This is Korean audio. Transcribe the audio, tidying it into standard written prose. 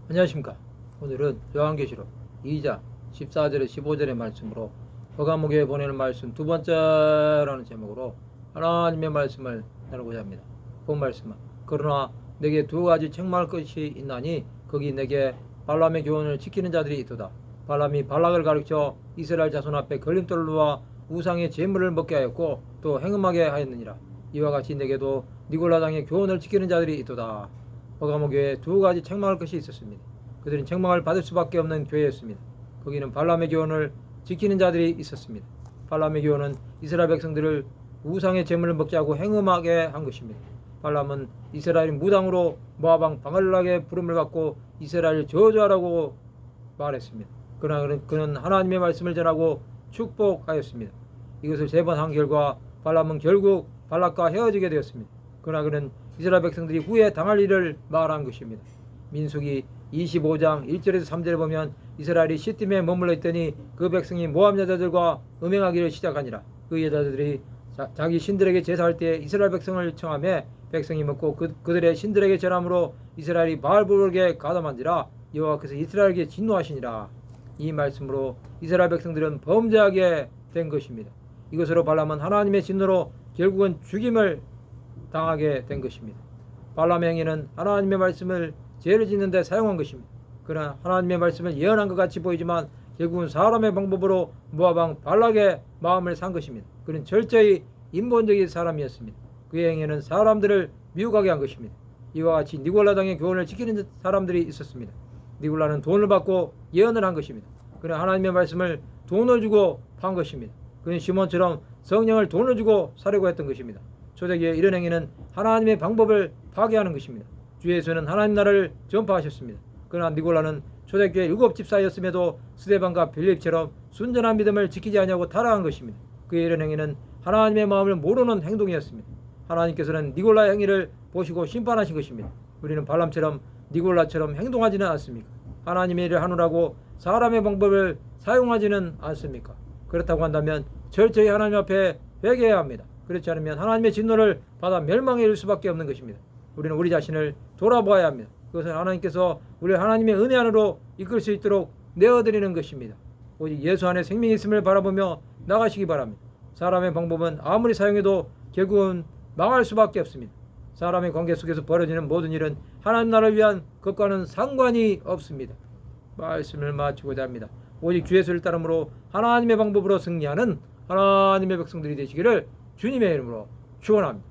안녕하십니까. 오늘은 요한계시록 2장 14절에 15절의 말씀으로 허가목에 보내는 말씀 두 번째라는 제목으로 하나님의 말씀을 나누고자 합니다. 본 말씀은 그러나 내게 두 가지 책망할 것이 있나니 거기 내게 발람의 교훈을 지키는 자들이 있도다. 발람이 발락을 가르쳐 이스라엘 자손 앞에 걸림돌을 놓아 우상의 제물을 먹게 하였고 또 행음하게 하였느니라. 이와 같이 내게도 니골라 당의 교훈을 지키는 자들이 있도다. 버가모 교회에 두 가지 책망할 것이 있었습니다. 그들은 책망을 받을 수밖에 없는 교회였습니다. 거기는 발람의 교훈을 지키는 자들이 있었습니다. 발람의 교훈은 이스라엘 백성들을 우상의 제물을 먹지 않고 행음하게 한 것입니다. 발람은 이스라엘 무당으로 모압 왕 바갈락의 부름을 받고 이스라엘을 저주하라고 말했습니다. 그러나 그는 하나님의 말씀을 전하고 축복하였습니다. 이것을 세 번 한 결과 발람은 결국 발락과 헤어지게 되었습니다. 그러나 그는 이스라엘 백성들이 후에 당할 일을 말한 것입니다. 민수기 25장 1절에서 3절에 보면 이스라엘이 시딤에 머물러 있더니 그 백성이 모압 여자들과 음행하기를 시작하니라. 그 여자들이 자기 신들에게 제사할 때 이스라엘 백성을 청하며 백성이 먹고 그들의 신들에게 절함으로 이스라엘이 바알볼에게 가담한지라. 여호와께서 이스라엘에게 진노하시니라. 이 말씀으로 이스라엘 백성들은 범죄하게 된 것입니다. 이것으로 발람은 하나님의 진노로 결국은 죽임을 당하게 된 것입니다. 발람의 행위는 하나님의 말씀을 죄를 짓는 데 사용한 것입니다. 그러나 하나님의 말씀을 예언한 것 같이 보이지만 결국은 사람의 방법으로 모압 왕 발락의 마음을 산 것입니다. 그는 철저히 인본적인 사람이었습니다. 그의 행위는 사람들을 미혹하게 한 것입니다. 이와 같이 니골라 당의 교훈을 지키는 사람들이 있었습니다. 니골라는 돈을 받고 예언을 한 것입니다. 그는 하나님의 말씀을 돈을 주고 판 것입니다. 그는 시몬처럼 성령을 돈을 주고 사려고 했던 것입니다. 초대교회 이런 행위는 하나님의 방법을 파괴하는 것입니다. 주 예수는 하나님 나라를 전파하셨습니다. 그러나 니골라는 초대교회 7집사였음에도 스데반과 빌립처럼 순전한 믿음을 지키지 않냐고 타락한 것입니다. 그의 이런 행위는 하나님의 마음을 모르는 행동이었습니다. 하나님께서는 니골라의 행위를 보시고 심판하신 것입니다. 우리는 발람처럼 니골라처럼 행동하지는 않습니까? 하나님의 일을 하느라고 사람의 방법을 사용하지는 않습니까? 그렇다고 한다면 철저히 하나님 앞에 회개해야 합니다. 그렇지 않으면 하나님의 진노를 받아 멸망에 이를 수밖에 없는 것입니다. 우리는 우리 자신을 돌아보아야 합니다. 그것은 하나님께서 우리를 하나님의 은혜 안으로 이끌 수 있도록 내어드리는 것입니다. 오직 예수 안에 생명이 있음을 바라보며 나가시기 바랍니다. 사람의 방법은 아무리 사용해도 결국은 망할 수밖에 없습니다. 사람의 관계 속에서 벌어지는 모든 일은 하나님 나라를 위한 것과는 상관이 없습니다. 말씀을 마치고자 합니다. 오직 주 예수를 따름으로 하나님의 방법으로 승리하는 하나님의 백성들이 되시기를 주님의 이름으로 축원합니다.